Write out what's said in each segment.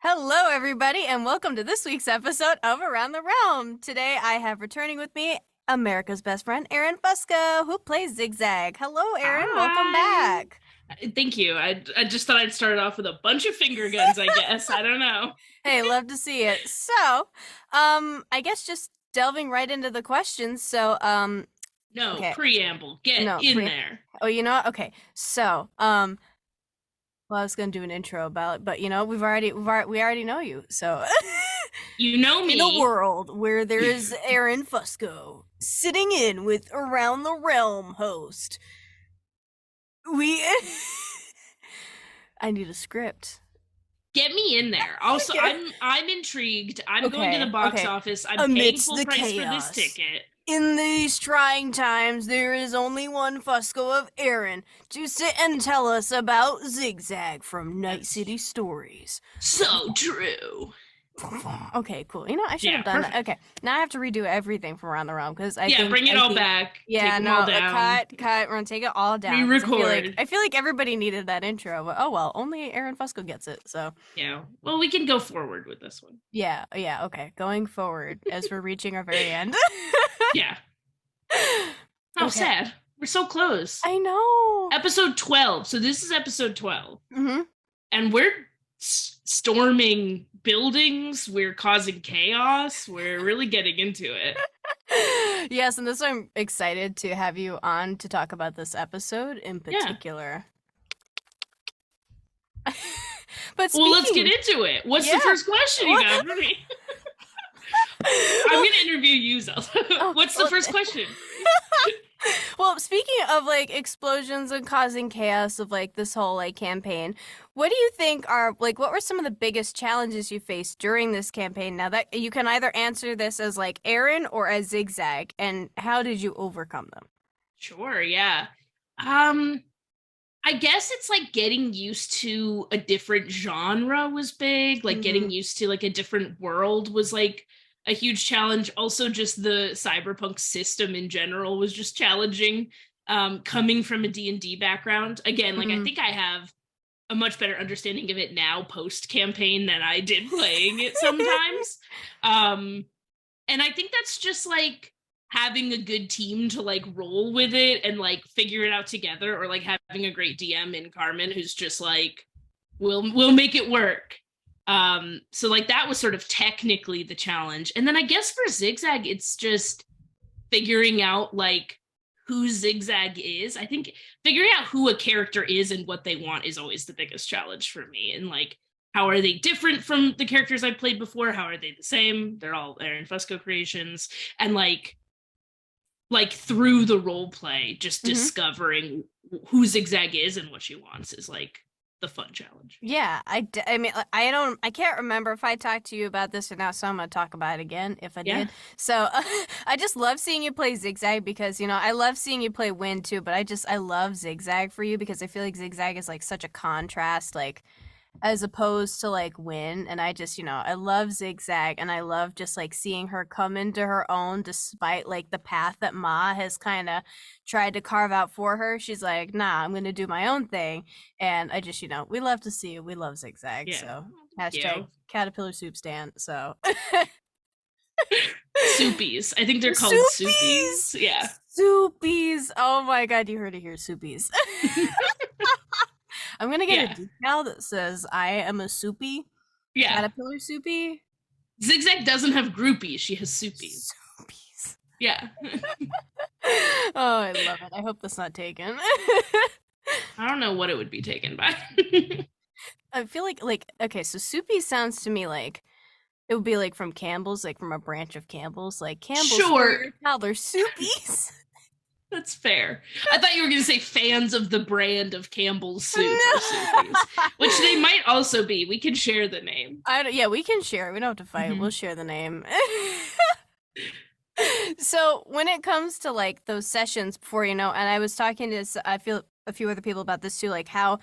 Hello, everybody, and welcome to this week's episode of Around the Realm. Today, I have returning with me America's best friend, Erin Fusco, who plays Zigzag. Hello, Erin. Welcome Hi. back. Thank you. I just thought I'd start off with a bunch of finger guns, I guess. I don't know. Hey, love to see it. I guess just delving right into the questions. No, Okay, preamble. Get no, in there. oh, you know what? Okay, well, I was gonna do an intro about it, but we already know you, so. You know In a me. world where there is Erin Fusco sitting in with Around the Realm host, we. I need a script. Get me in there. Also, Okay. I'm intrigued. I'm going to the box Okay. office. I'm paying Amidst full the price for this chaos. ticket. In these trying times, there is only one Fusco of Erin to sit and tell us about Zigzag from Night That's City Stories. so true. Okay, cool. You know, I should Yeah, have done that. perfect. Okay, now I have to redo everything from Around the Realm because Yeah, bring it I all think, back. Take yeah, them all no, down. cut. We're gonna take it all down because Re-record. I feel like everybody needed that intro, but oh well, only Aaron Fusco gets it. So Yeah. Well, we can go forward with this one. yeah, okay. Going forward as we're reaching our very end. Yeah. How Okay, sad. We're so close. I know. Episode 12. So this is episode 12. Hmm. And we're storming buildings. We're causing chaos. We're really getting into it. Yes, and this I'm excited to have you on to talk about this episode in Yeah. particular. But Well, let's get speaking, into it. What's the yeah. first question you got for me? I'm Well, going to interview you, Zelda. oh, What's the well, first question? well, speaking of like explosions and causing chaos of like this whole like campaign, what do you think are like what were some of the biggest challenges you faced during this campaign? Now that you can either answer this as like Aaron or as Zigzag, and how did you overcome them? Sure, yeah. Um, I guess it's like getting used to a different genre was big. Like Mm-hmm. getting used to like a different world was like a huge challenge. Also, just the cyberpunk system in general was just challenging. Coming from a D&D background, again, like I Mm-hmm. think I have a much better understanding of it now post campaign than I did playing it sometimes. Um, and I think that's just like having a good team to like roll with it and like figure it out together, or like having a great DM in Carmen who's just like we'll make it work. So like that was sort of technically the challenge. And then I guess for Zigzag it's just figuring out like who Zigzag is. I think figuring out who a character is and what they want is always the biggest challenge for me. And like, how are they different from the characters I've played before? How are they the same? They're all Erin Fusco creations. And like through the role play, just Mm-hmm. discovering who Zigzag is and what she wants is like the fun challenge. Yeah, I mean, I can't remember if I talked to you about this or not, so I'm gonna talk about it again if I Yeah. did. So, I just love seeing you play Zigzag because, I love seeing you play Wind too, but I love Zigzag for you because I feel like Zigzag is like such a contrast, like, as opposed to like Win. And I just, I love Zigzag and I love just like seeing her come into her own despite like the path that Ma has kind of tried to carve out for her. She's like, nah, I'm going to do my own thing. And I just, we love to see you. We love Zigzag. Yeah. So Thank hashtag you. caterpillar soup stand. So Soupies. I think they're called soupies, soupies. Yeah. soupies. Oh my God. You heard it here. Soupies. I'm going to get a Yeah. decal that says I am a soupy, Yeah. caterpillar soupy. Zigzag doesn't have groupies. She has soupies. Soupies. Yeah. Oh, I love it. I hope that's not taken. I don't know what it would be taken by. I feel like okay, so soupy sounds to me like it would be like from Campbell's, like from a branch of Campbell's, like Campbell's for Sure. your toddler soupies. That's fair. I thought you were going to say fans of the brand of Campbell's soup or soupies, No. which they might also be. We can share the name. Yeah, we can share. We don't have to fight. Mm-hmm. We'll share the name. So when it comes to like those sessions before, and I was talking to I feel a few other people about this too, like how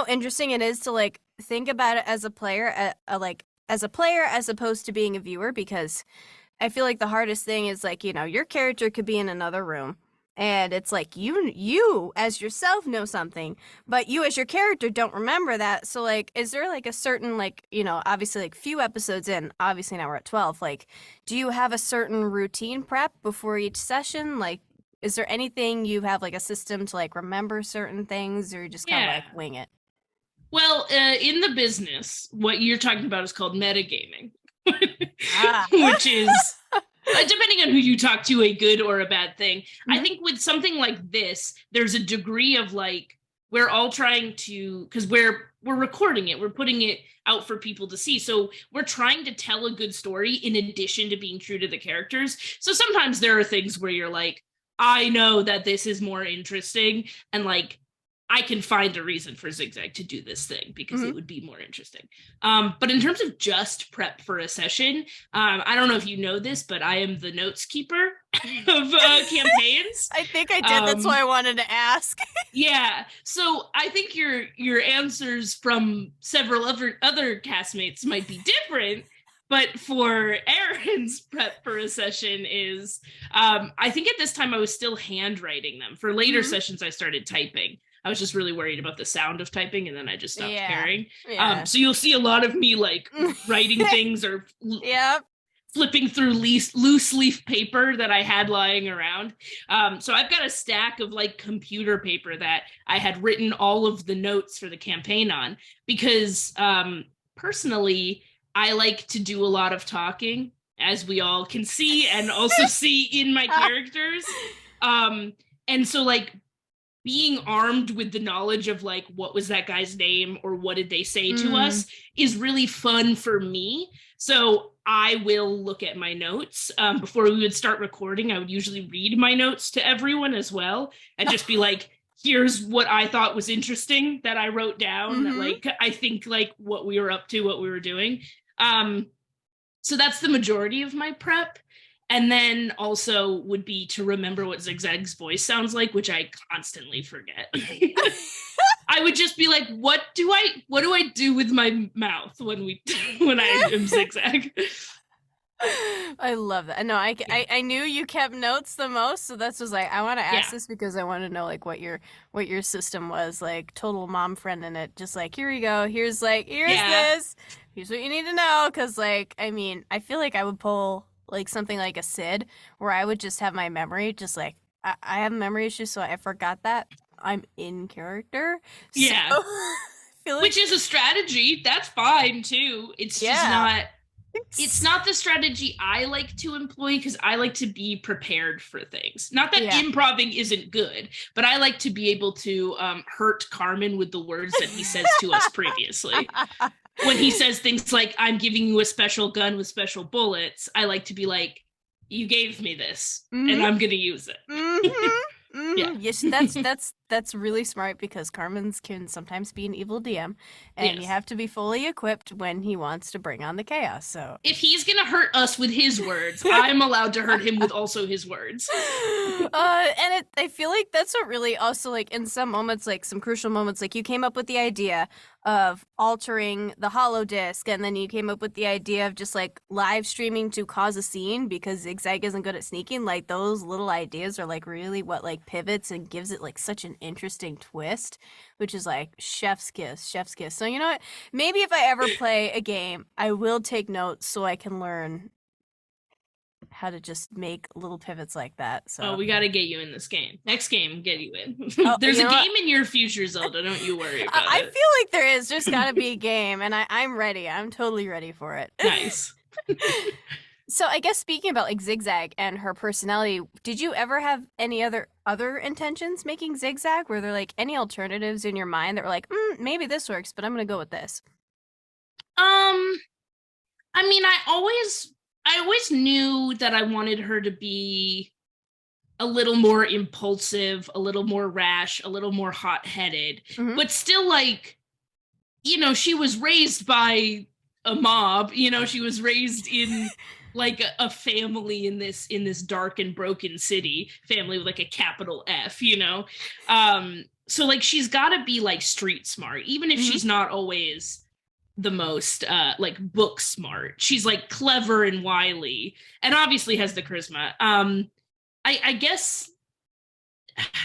interesting it is to like think about it as a player, like as a player as opposed to being a viewer, because I feel like the hardest thing is like, your character could be in another room and it's like you as yourself know something, but you as your character don't remember that. So like, is there like a certain, like, obviously like few episodes in, obviously now we're at 12, like, do you have a certain routine prep before each session? Like, is there anything you have, like a system to like remember certain things, or you just kind of Yeah. like wing it? Well, in the business, what you're talking about is called metagaming, Ah. which is, depending on who you talk to, a good or a bad thing. I Mhm. think with something like this, there's a degree of like, we're all trying to, because we're recording it, we're putting it out for people to see. So we're trying to tell a good story in addition to being true to the characters. So sometimes there are things where you're like, I know that this is more interesting, and like I can find a reason for Zigzag to do this thing because Mhm. it would be more interesting. But in terms of just prep for a session, I don't know if you know this, but I am the notes keeper of campaigns. I think I did. That's why Um, I wanted to ask. yeah, so I think your answers from several other castmates might be different. But for Erin's prep for a session is, I think at this time I was still handwriting them. For later Mhm. sessions, I started typing. I was just really worried about the sound of typing, and then I just stopped Yeah. caring. Yeah. So you'll see a lot of me like writing things or Yep. flipping through loose leaf paper that I had lying around. So I've got a stack of like computer paper that I had written all of the notes for the campaign on because personally, I like to do a lot of talking, as we all can see and also see in my characters. Um, and so like being armed with the knowledge of like what was that guy's name or what did they say to Mm. us is really fun for me. So I will look at my notes before we would start recording. I would usually read my notes to everyone as well and just be like, here's what I thought was interesting that I wrote down, that Mhm. like I think like what we were up to, what we were doing. um so that's the majority of my prep. And then also would be to remember what Zigzag's voice sounds like, which I constantly forget. I would just be like, what do I do with my mouth when we when I am Zigzag? I love that. No, Yeah. I knew you kept notes the most, so that's was like I want to Yeah. ask this because I want to know like what your system was, like total mom friend in it. Just like, here you go. Here's Yeah. this. Here's what you need to know. Cause like, I mean, I feel like I would pull like something like a Sid where I would just have my memory just like I have memory issues, so I forgot that I'm in character. So Yeah. I feel Which like is a strategy. That's fine too. yeah. It's not the strategy I like to employ because I like to be prepared for things. Not that Yeah. improving isn't good, but I like to be able to hurt Carmen with the words that he says to us previously. When he says things like, I'm giving you a special gun with special bullets, I like to be like, you gave me this and Mhm. I'm going to use it. Mhm. Yeah. Mhm. Yes, that's really smart because Carmen's can sometimes be an evil DM, and you Yes. have to be fully equipped when he wants to bring on the chaos. So, If he's going to hurt us with his words, I'm allowed to hurt him with also his words. I feel like that's what really also like in some moments, like some crucial moments, like you came up with the idea of altering the hollow disc, and then you came up with the idea of just like live streaming to cause a scene because Zigzag isn't good at sneaking. Like those little ideas are like really what like pivots and gives it like such an interesting twist, which is like chef's kiss, chef's kiss. So you know what? Maybe if I ever play a game, I will take notes so I can learn how to just make little pivots like that. Oh, So, we got to get you in this game. Next game, get you oh, in. There's you a know what? game in your future, Zelda. Don't you worry about I it. feel like there is just got to be a game, and I'm ready. I'm totally ready for it. Nice. So, I guess speaking about like Zigzag and her personality, did you ever have any other intentions making Zigzag? Were there like any alternatives in your mind that were like, maybe this works, but I'm gonna go with this? Um, I mean, I always knew that I wanted her to be a little more impulsive, a little more rash, a little more hot-headed, Hmm. but still like, she was raised by a mob, she was raised in like a family in this dark and broken city, family with like a capital F. So like she's got to be like street smart, even if Hmm. she's not always the most like book smart. She's like clever and wily and obviously has the charisma. I guess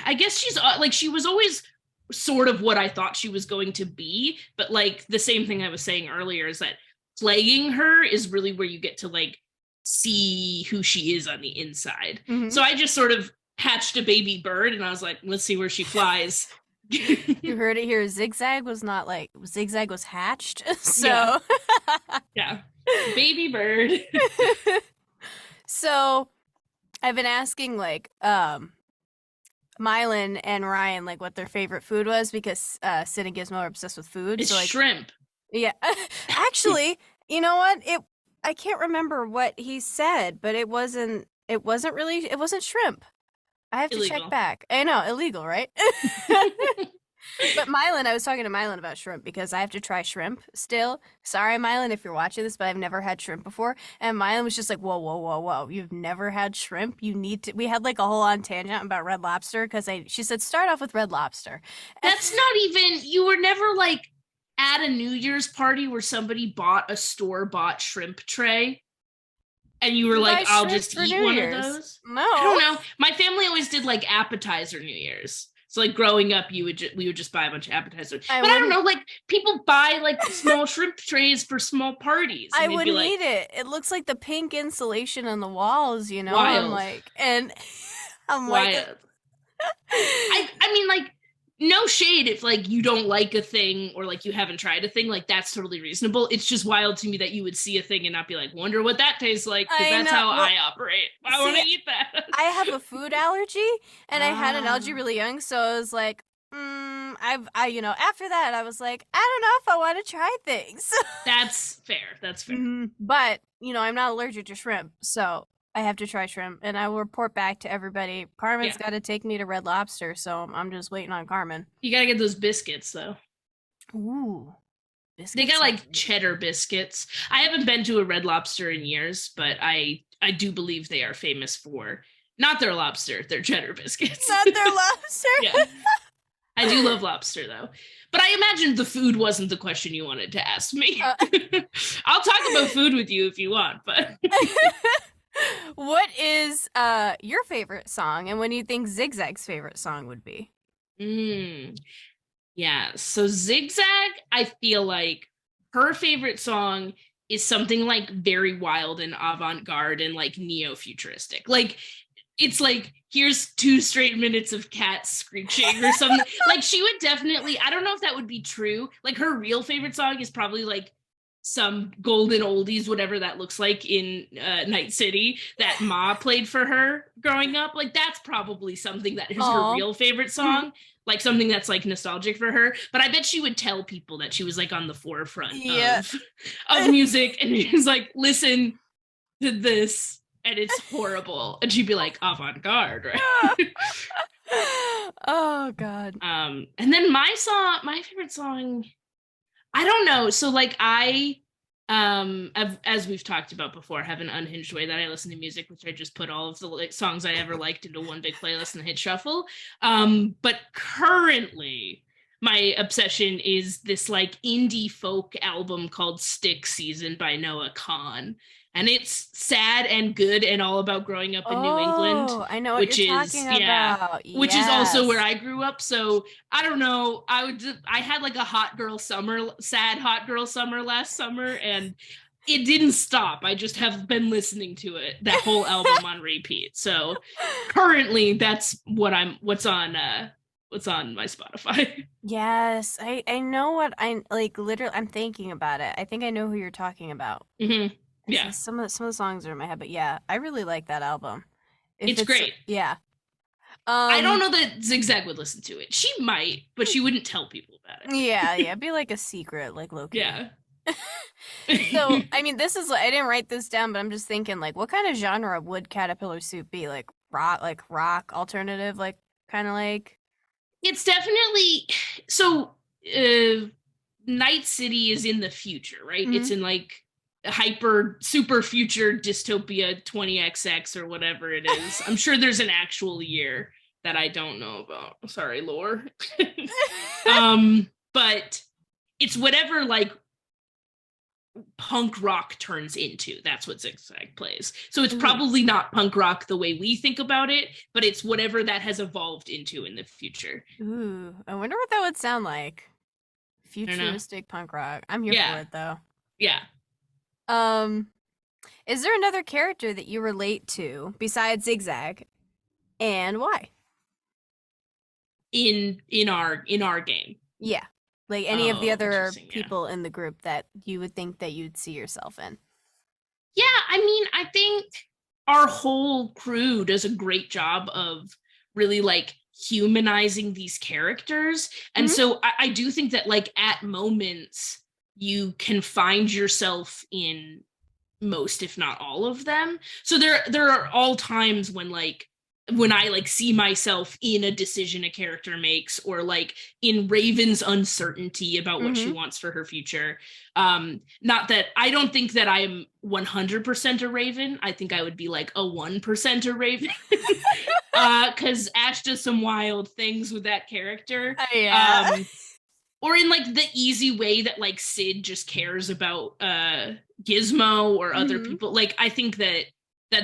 I guess she's like she was always sort of what I thought she was going to be, but like the same thing I was saying earlier is that playing her is really where you get to like see who she is on the inside. Mm-hmm. So I just sort of hatched a baby bird and I was like, let's see where she flies. You heard it here. Zigzag was not like Zigzag was hatched. Yeah. So Yeah. Baby bird. so I've been asking like Mylan and Ryan like what their favorite food was because Sid and Gizmo are obsessed with food. It's So like shrimp. yeah. Actually, you know what? I can't remember what he said, but it wasn't shrimp. I have to check Illegal. back. I know, illegal, right? But Mylan, I was talking to Mylan about shrimp because I have to try shrimp still. Sorry, Mylan, if you're watching this, but I've never had shrimp before. And Mylan was just like, whoa, whoa, whoa, whoa. You've never had shrimp? You need to. We had like a whole on tangent about Red Lobster because she said, start off with Red Lobster. That's not even, you were never like at a New Year's party where somebody bought a store bought shrimp tray and you were You buy like, I'll shrimp just for eat New one of Year's. those. No. I don't know. My family always did like appetizer New Year's. So like growing up, we would just buy a bunch of appetizers. I But I don't wouldn't. know, like people buy like small shrimp trays for small parties, I and they'd be wouldn't like, eat it. It looks like the pink insulation on the walls, you know? I'm wild, like, and I'm like, wild. I mean, like, no shade if like you don't like a thing or like you haven't tried a thing, like that's totally reasonable. It's just wild to me that you would see a thing and not be like, wonder what that tastes like, because I that's know. how Well, I operate. I want see, to eat that. I have a food allergy, and I had an allergy Ah, really young, so I was like, after that, I was like, I don't know if I want to try things. that's fair. That's fair. But, I'm not allergic to shrimp, so I have to try shrimp, and I will report back to everybody. Carmen's Yeah. got to take me to Red Lobster, so I'm just waiting on Carmen. You gotta get those biscuits though. Ooh, They biscuits got sound like good. cheddar biscuits. I haven't been to a Red Lobster in years, but I do believe they are famous for not their lobster, their cheddar biscuits. Not their lobster. Yeah. I do love lobster though. But I imagined the food wasn't the question you wanted to ask me. I'll talk about food with you if you want, but What is your favorite song, and what do you think Zigzag's favorite song would be? mm, yeah. So Zigzag, I feel like her favorite song is something like very wild and avant-garde and like neo-futuristic. Like it's like here's 2 straight minutes of cats screeching or something. Like she would definitely, I don't know if that would be true. Like her real favorite song is probably like some golden oldies, whatever that looks like in Night City that Ma played for her growing up. Like that's probably something that is her Oh, real favorite song, like something that's like nostalgic for her. But I bet she would tell people that she was like on the forefront yeah. of music, and she was like, listen to this, and it's horrible, and she'd be like avant-garde, right? Oh God. And then my favorite song, I don't know. So like as we've talked about before, have an unhinged way that I listen to music, which I just put all of the like, songs I ever liked into one big playlist and hit shuffle. But currently my obsession is this like indie folk album called Stick Season by Noah Kahn. And it's sad and good and all about growing up in New England, Oh, I know what which you're is, talking yeah, about. which is also where Yes. I grew up. So I don't know. I had like a sad hot girl summer last summer, and it didn't stop. I just have been listening to that whole album on repeat. So currently that's what's on my Spotify. Yes, I know what I like. Literally, I'm thinking about it. I think I know who you're talking about. Hmm. It's Yeah, just some of the songs are in my head, but yeah, I really like that album. If it's it's great. yeah, I don't um, know that Zigzag would listen to it. She might, but she wouldn't tell people about it. yeah, be like a secret, like Loki. Yeah. So, I mean, this is I didn't write this down, but I'm just thinking like, what kind of genre would Caterpillar Soup be? Like rock alternative, like kind of like. It's definitely so Night City is in the future, right? It's Mhm. in like hyper super future dystopia 20XX or whatever it is. I'm sure there's an actual year that I don't know about. Sorry, lore. But it's whatever like punk rock turns into. That's what Zigzag plays. So it's Ooh. probably not punk rock the way we think about it, but it's whatever that has evolved into in the future. Ooh. I wonder what that would sound like. I don't know. Futuristic punk rock. I'm here for Yeah. it though. Yeah. Um, is there another character that you relate to besides Zigzag, and why? In our game. Yeah. Like any of the Oh, other interesting. Yeah. people in the group that you would think that you'd see yourself in. Yeah, I mean, I think our whole crew does a great job of really like humanizing these characters. And Hmm. so I do think that like at moments you can find yourself in most, if not all of them. So there are all times when I like see myself in a decision a character makes, or like in Raven's uncertainty about what she Hmm. wants for her future. Not that I don't think that I'm 100% a Raven. I think I would be like a 1% a Raven. Because Ash does some wild things with that character. Yeah. Um, or in like the easy way that like Sid just cares about Gizmo or other Hmm. people. Like I think that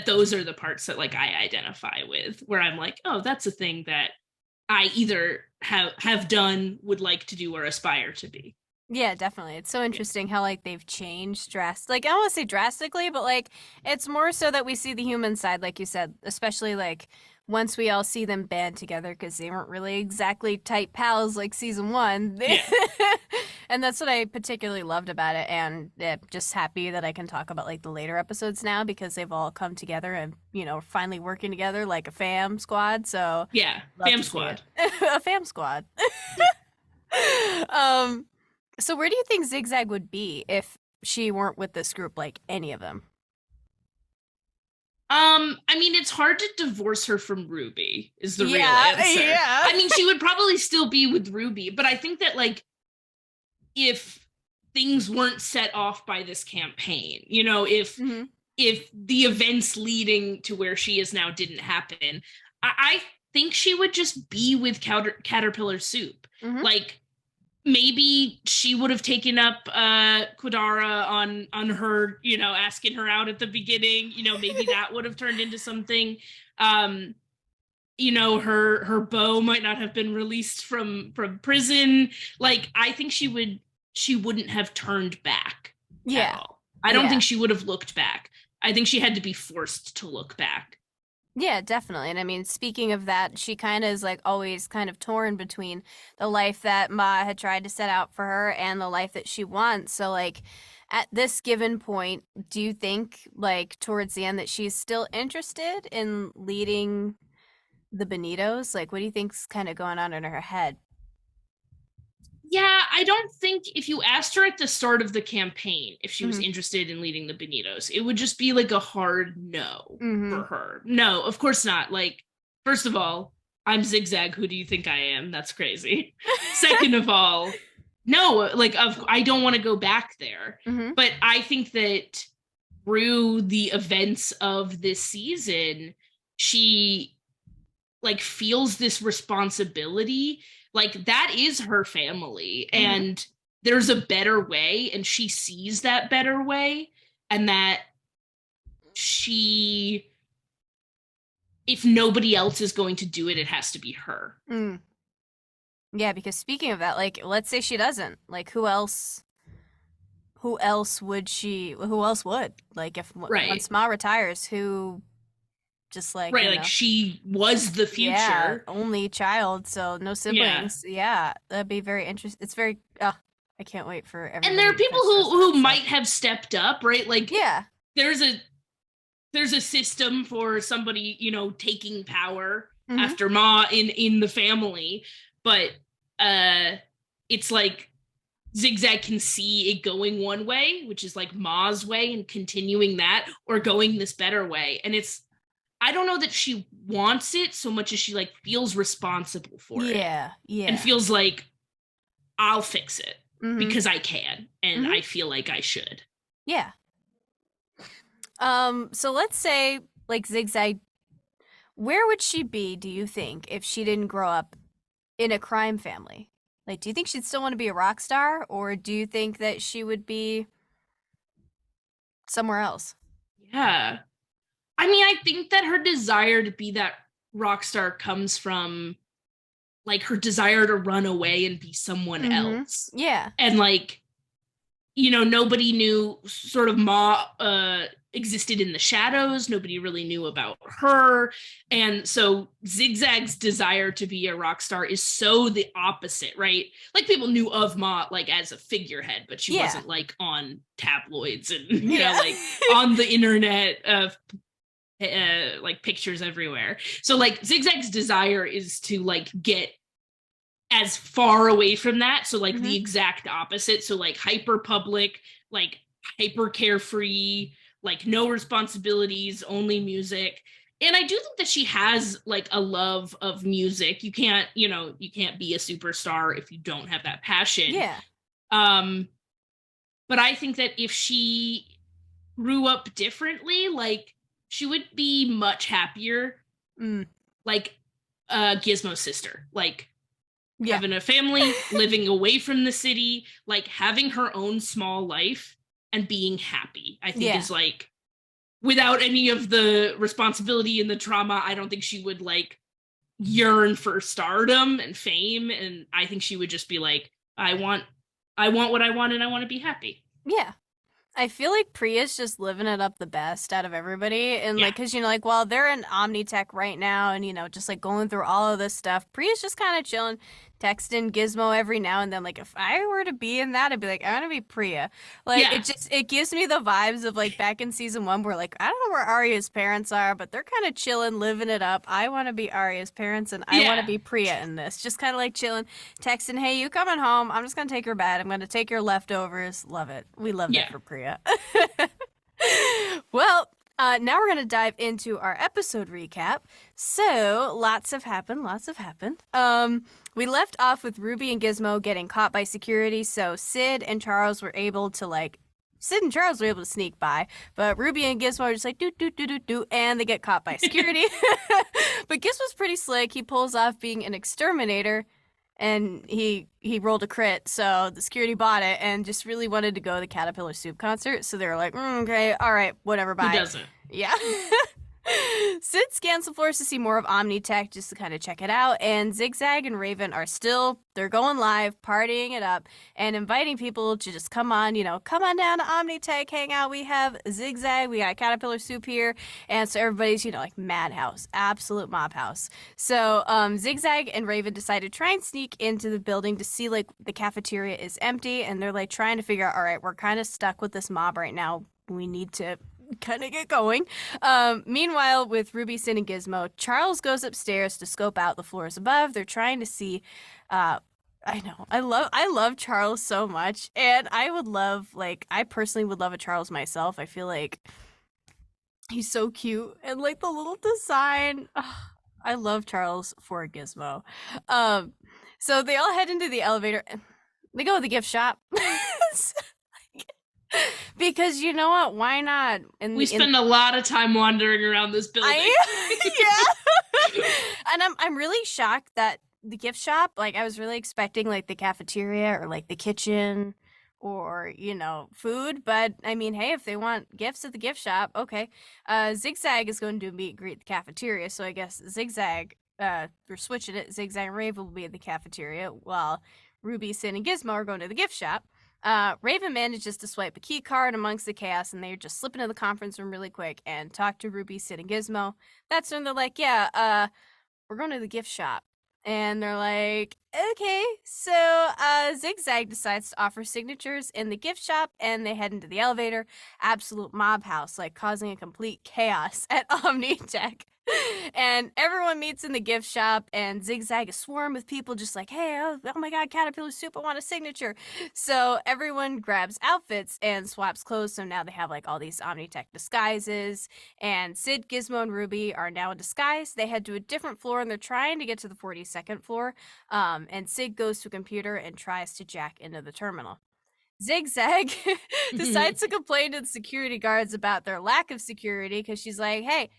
those are the parts that like I identify with, where I'm like, oh, that's a thing that I either have done, would like to do, or aspire to be. Yeah, definitely. It's so Yeah. interesting how like they've changed like I don't want to say drastically, but like it's more so that we see the human side, like you said, especially like once we all see them band together because they weren't really exactly tight pals like season one. Yeah. And that's what I particularly loved about it, and just happy that I can talk about like the later episodes now because they've all come together and finally working together like a fam squad. So Yeah. love Fam to see it. squad. A fam squad. um so where do you think Zigzag would be if she weren't with this group, like any of them? I mean, it's hard to divorce her from Ruby, is the real Yeah, answer. yeah. I mean, she would probably still be with Ruby, but I think that like if things weren't set off by this campaign, Hmm. if the events leading to where she is now didn't happen, I think she would just be with Caterpillar Soup. Hmm. Like maybe she would have taken up Quadara on her, asking her out at the beginning. Maybe that would have turned into something. Um, her bow might not have been released from prison. Like I think she wouldn't have turned back at Yeah. all. I don't Yeah. think she would have looked back. I think she had to be forced to look back. Yeah, definitely. And I mean, speaking of that, she kind of is like always kind of torn between the life that Ma had tried to set out for her and the life that she wants. So, like, at this given point, do you think, like, towards the end, that she's still interested in leading the Bonitos? Like, what do you think's kind of going on in her head? Yeah, I don't think if you asked her at the start of the campaign if she was Hmm. interested in leading the Bonitos, it would just be like a hard no Hmm. for her. No, of course not. Like, first of all, I'm Zigzag. Who do you think I am? That's crazy. Second of all, no, like I don't want to go back there. Hmm. But I think that through the events of this season, she like feels this responsibility, like that is her family, Hmm. and there's a better way, and she sees that better way, and that she, if nobody else is going to do it, it has to be her. Mm. Yeah, because speaking of that, like, let's say she doesn't. Like, who else? Who else would she? Who else would? Like, if Right. once Ma retires, who just like, Right, like she was the yeah, future. only child, so no Yeah. siblings. Yeah, that'd be very interesting. It's very, I can't wait for And there everybody are to people catch who those up. So, might have stepped up, right? Like yeah. there's a there's a system for somebody, taking power Mm-hmm. after Ma in the family, but uh it's like Zigzag can see it going one way, which is like Ma's way, and continuing that, or going this better way. And it's, I don't know that she wants it so much as she like feels responsible for it, Yeah. and Yeah. feels like I'll fix it Mm-hmm. because I can, and Mm-hmm. I feel like I should. Yeah. So let's say like Zigzag, where would she be, do you think, if she didn't grow up in a crime family? Like, do you think she'd still want to be a rock star, or do you think that she would be somewhere else. Yeah. I mean, I think that her desire to be that rock star comes from like her desire to run away and be someone Mm-hmm. else. Yeah. And like, you know, nobody knew sort of Ma existed in the shadows. Nobody really knew about her. And so Zigzag's desire to be a rock star is so the opposite, right? Like people knew of Ma like as a figurehead, but she Yeah. wasn't like on tabloids and, you know, Yeah. like on the internet of like pictures everywhere. So like Zigzag's desire is to like get as far away from that. So like Mm-hmm. the exact opposite. So like hyper public, like hyper carefree, like no responsibilities, only music. And I do think that she has like a love of music. You can't, you know, you can't be a superstar if you don't have that passion. Yeah. Um, but I think that if she grew up differently, like she would be much happier, Mm. like Gizmo's sister. Like Yeah. having a family, living away from the city, like having her own small life and being happy. I think Yeah. is like without any of the responsibility and the trauma, I don't think she would like yearn for stardom and fame. And I think she would just be like, I want what I want and I want to be happy. Yeah. I feel like Priya's just living it up the best out of everybody. And Yeah. like, cause like, while they're in Omnitech right now and, just like going through all of this stuff, Priya's just kind of chilling, texting Gizmo every now and then. Like, if I were to be in that, I'd be like, I want to be Priya. Like, Yeah. it gives me the vibes of like back in season 1 where like, I don't know where Arya's parents are, but they're kind of chilling, living it up. I want to be Arya's parents and I want to Yeah. be Priya in this. Just kind of like chilling, texting, hey, you coming home? I'm just going to take your bed. I'm going to take your leftovers. Love it. We love that Yeah. for Priya. Well, now we're going to dive into our episode recap. So, lots have happened. Lots have happened. We left off with Ruby and Gizmo getting caught by security. So, Sid and Charles were able to sneak by, but Ruby and Gizmo are just like do do do do do, and they get caught by security. But Gizmo's pretty slick. He pulls off being an exterminator, and he rolled a crit, so the security bought it and just really wanted to go to the Caterpillar Soup concert. So they were like, okay, all right, whatever, Who bye. doesn't? Yeah. Sid scans the floors to see more of Omnitech just to kind of check it out, and Zigzag and Raven are they're going live, partying it up, and inviting people to just come on down to Omnitech, hang out. We have Zigzag, we got Caterpillar Soup here, and so everybody's, like madhouse, absolute mob house. So Zigzag and Raven decide to try and sneak into the building to see like the cafeteria is empty, and they're like trying to figure out, all right, we're kind of stuck with this mob right now. We need to kind of get going. Meanwhile, with Ruby, Sid, and Gizmo, Charles goes upstairs to scope out the floors above. They're trying to see. I know. I love Charles so much, and I personally would love a Charles myself. I feel like he's so cute, and like the little design. I love Charles for Gizmo. So they all head into the elevator. They go to the gift shop. Because you know what? Why not? We spend a lot of time wandering around this building. Yeah. And I'm really shocked that the gift shop, like I was really expecting like the cafeteria or like the kitchen or, food. But I mean, hey, if they want gifts at the gift shop, okay. Zigzag is going to do a meet and greet at the cafeteria. So I guess Zigzag, we're switching it. Zigzag and Raven will be at the cafeteria while Ruby, Sid, and Gizmo are going to the gift shop. Raven manages to swipe a key card amongst the chaos, and they're just slip into the conference room really quick and talk to Ruby, Sid, and Gizmo. That's when they're like, yeah, we're going to the gift shop. And they're like, okay. So Zigzag decides to offer signatures in the gift shop, and they head into the elevator. Absolute mob house, like causing a complete chaos at Omnitech. And everyone meets in the gift shop, and Zigzag is swarmed with people just like, hey, oh my god, Caterpillar Soup, I want a signature. So everyone grabs outfits and swaps clothes, so now they have like all these Omnitech disguises, and Sid, Gizmo, and Ruby are now in disguise. They head to a different floor, and they're trying to get to the 42nd floor, and Sid goes to a computer and tries to jack into the terminal. Zigzag decides to complain to the security guards about their lack of security, because she's like, hey,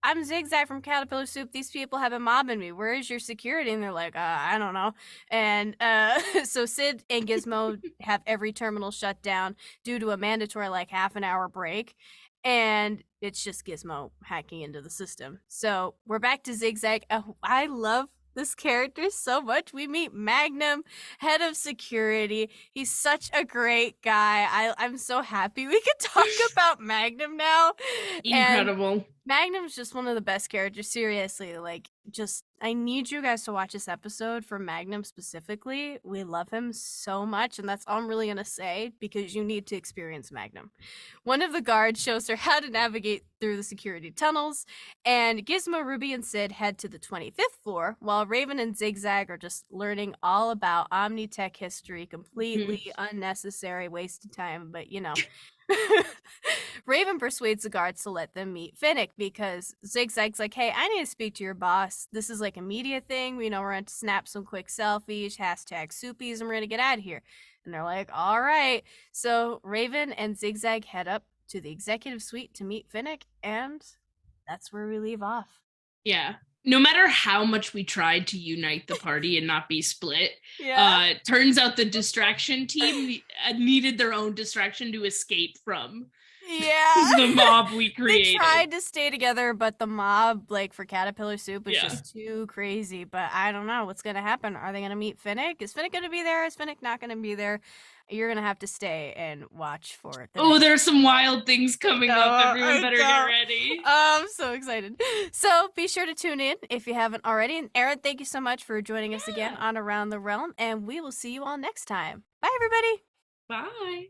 I'm Zigzag from Caterpillar Soup. These people have been mobbing me. Where is your security? And they're like, I don't know. And so Sid and Gizmo have every terminal shut down due to a mandatory like half an hour break. And it's just Gizmo hacking into the system. So we're back to Zigzag. I love this character so much. We meet Magnum, head of security. He's such a great guy. I'm so happy we could talk about Magnum now. And Incredible. Magnum's just one of the best characters. Seriously, like, just I need you guys to watch this episode for Magnum specifically. We love him so much, and that's all I'm really gonna say because you need to experience Magnum. One of the guards shows her how to navigate through the security tunnels, and Gizmo, Ruby, and Sid head to the 25th floor, while Raven and Zigzag are just learning all about Omnitech history. Completely unnecessary waste of time, but you know. Raven persuades the guards to let them meet Finnick because Zigzag's like, hey, I need to speak to your boss. This is like a media thing. We're going to snap some quick selfies, hashtag soupies, and we're going to get out of here. And they're like, all right. So Raven and Zigzag head up to the executive suite to meet Finnick, and that's where we leave off. Yeah. No matter how much we tried to unite the party and not be split, turns out the distraction team needed their own distraction to escape from the mob we created. They tried to stay together, but the mob, like for Caterpillar Soup, was just too crazy. But I don't know what's going to happen. Are they going to meet Finnick? Is Finnick going to be there? Is Finnick not going to be there? You're going to have to stay and watch for it. There's some wild things coming up. Everyone better get ready. I'm so excited. So be sure to tune in if you haven't already. And Erin, thank you so much for joining us again on Around the Realm. And we will see you all next time. Bye, everybody. Bye.